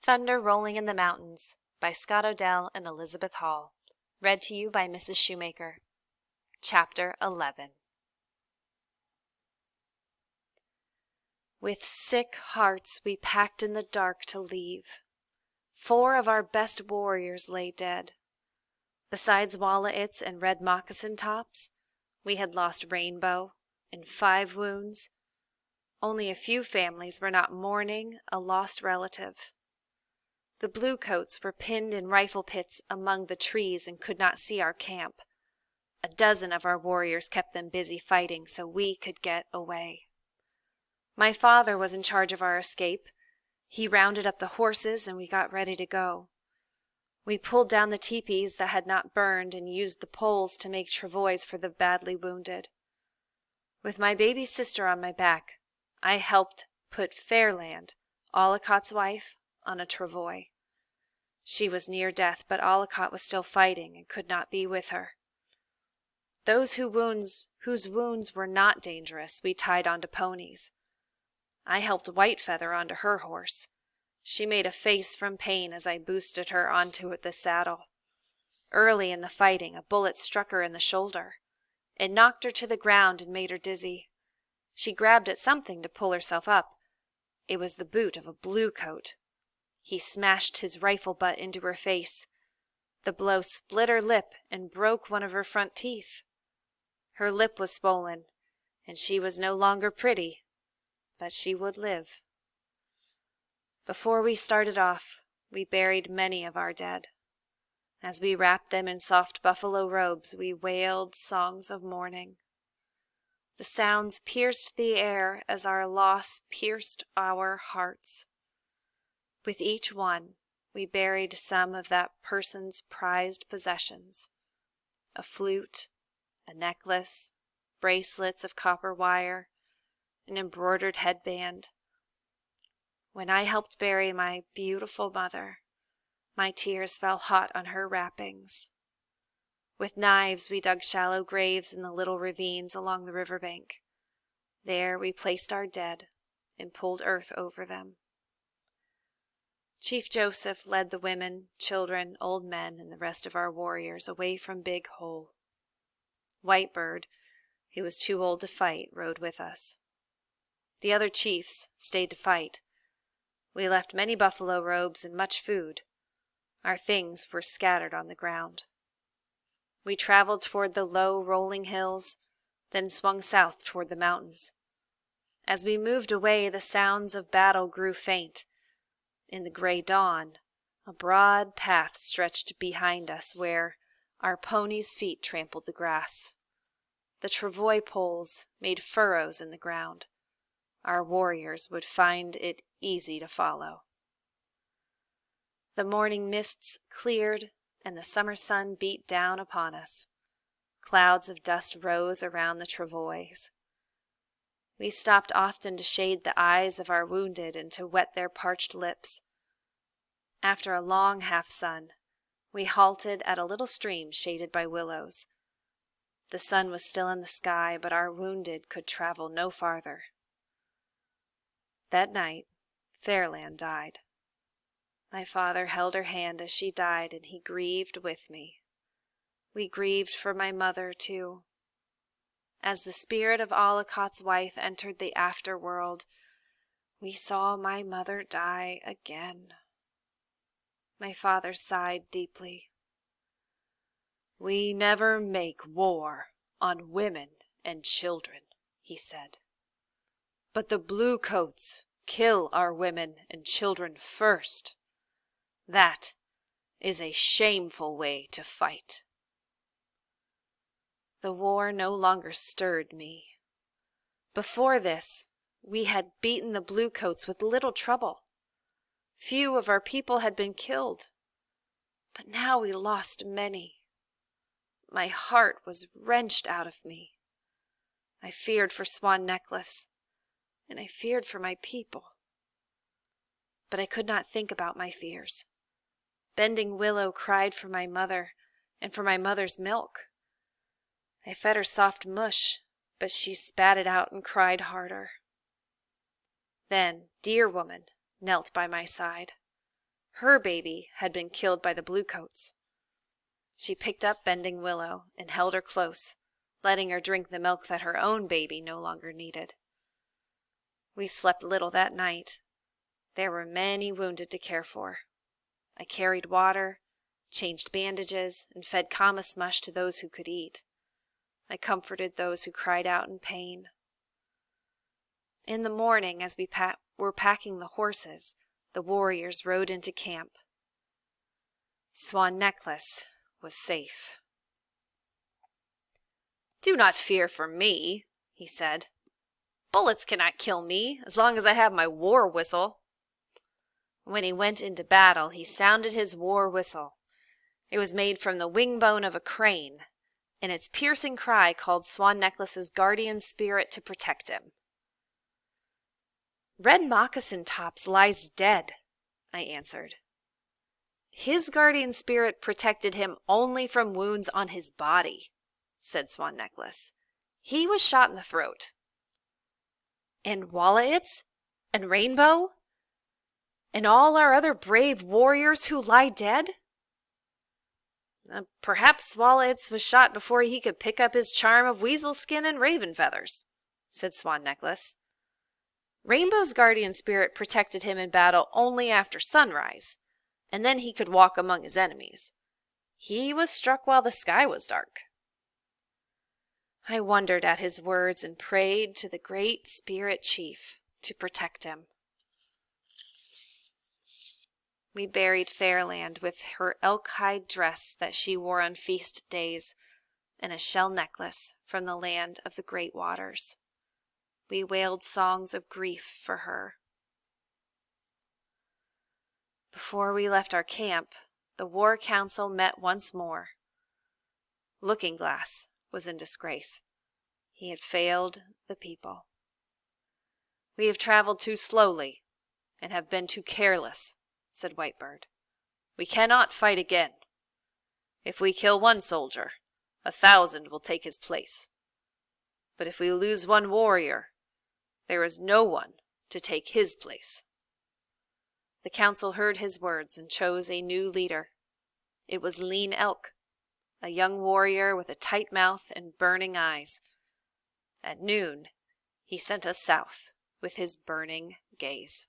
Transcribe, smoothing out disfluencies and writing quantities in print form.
Thunder Rolling in the Mountains by Scott Odell and Elizabeth Hall. Read to you by Mrs. Shoemaker. Chapter 11. With sick hearts we packed in the dark to leave. 4 of our best warriors lay dead. Besides Walla-its and red moccasin tops, we had lost Rainbow and 5 wounds. Only a few families were not mourning a lost relative. The bluecoats were pinned in rifle pits among the trees and could not see our camp. A dozen of our warriors kept them busy fighting so we could get away. My father was in charge of our escape. He rounded up the horses and we got ready to go. We pulled down the teepees that had not burned and used the poles to make travois for the badly wounded. With my baby sister on my back, I helped put Fairland, Ollicott's wife, on a travois. She was near death, but Ollicott was still fighting and could not be with her. Those whose wounds were not dangerous we tied onto ponies. I helped Whitefeather onto her horse. She made a face from pain as I boosted her onto the saddle. Early in the fighting, a bullet struck her in the shoulder. It knocked her to the ground and made her dizzy. She grabbed at something to pull herself up. It was the boot of a bluecoat. He smashed his rifle butt into her face. The blow split her lip and broke one of her front teeth. Her lip was swollen, and she was no longer pretty, but she would live. Before we started off, we buried many of our dead. As we wrapped them in soft buffalo robes, we wailed songs of mourning. The sounds pierced the air as our loss pierced our hearts. With each one, we buried some of that person's prized possessions: a flute, a necklace, bracelets of copper wire, an embroidered headband. When I helped bury my beautiful mother, my tears fell hot on her wrappings. With knives, we dug shallow graves in the little ravines along the riverbank. There we placed our dead and pulled earth over them. Chief Joseph led the women, children, old men, and the rest of our warriors away from Big Hole. Whitebird, who was too old to fight, rode with us. The other chiefs stayed to fight. We left many buffalo robes and much food. Our things were scattered on the ground. We traveled toward the low, rolling hills, then swung south toward the mountains. As we moved away, the sounds of battle grew faint. In the gray dawn, a broad path stretched behind us where our ponies' feet trampled the grass. The travois poles made furrows in the ground. Our warriors would find it easy to follow. The morning mists cleared and the summer sun beat down upon us. Clouds of dust rose around the travois. We stopped often to shade the eyes of our wounded and to wet their parched lips. After a long half-sun, we halted at a little stream shaded by willows. The sun was still in the sky, but our wounded could travel no farther. That night, Fairland died. My father held her hand as she died, and he grieved with me. We grieved for my mother, too. As the spirit of Ollicott's wife entered the afterworld, we saw my mother die again. My father sighed deeply. "We never make war on women and children," he said. "But the bluecoats kill our women and children first. That is a shameful way to fight." The war no longer stirred me. Before this, we had beaten the bluecoats with little trouble. Few of our people had been killed, but now we lost many. My heart was wrenched out of me. I feared for Swan Necklace, and I feared for my people. But I could not think about my fears. Bending Willow cried for my mother and for my mother's milk. I fed her soft mush, but she spat it out and cried harder. Then Deer Woman knelt by my side. Her baby had been killed by the bluecoats. She picked up Bending Willow and held her close, letting her drink the milk that her own baby no longer needed. We slept little that night. There were many wounded to care for. I carried water, changed bandages, and fed camas mush to those who could eat. I comforted those who cried out in pain. In the morning, as we were packing the horses, the warriors rode into camp. Swan Necklace was safe. "Do not fear for me," he said. "Bullets cannot kill me as long as I have my war whistle." When he went into battle, he sounded his war whistle. It was made from the wing bone of a crane, and its piercing cry called Swan Necklace's guardian spirit to protect him. "Red Moccasin Tops lies dead," I answered. "His guardian spirit protected him only from wounds on his body," said Swan Necklace. "He was shot in the throat." "And Walla-its? And Rainbow? And all our other brave warriors who lie dead?" "Perhaps Walla-its was shot before he could pick up his charm of weasel skin and raven feathers," said Swan Necklace. "Rainbow's guardian spirit protected him in battle only after sunrise, and then he could walk among his enemies. He was struck while the sky was dark." I wondered at his words and prayed to the great spirit chief to protect him. We buried Fairland with her elk-hide dress that she wore on feast days and a shell necklace from the land of the great waters. We wailed songs of grief for her. Before we left our camp, the war council met once more. Looking Glass was in disgrace. He had failed the people. "We have traveled too slowly and have been too careless," said Whitebird. "We cannot fight again. If we kill one soldier, 1,000 will take his place. But if we lose one warrior, there is no one to take his place." The council heard his words and chose a new leader. It was Lean Elk, a young warrior with a tight mouth and burning eyes. At noon, he sent us south with his burning gaze.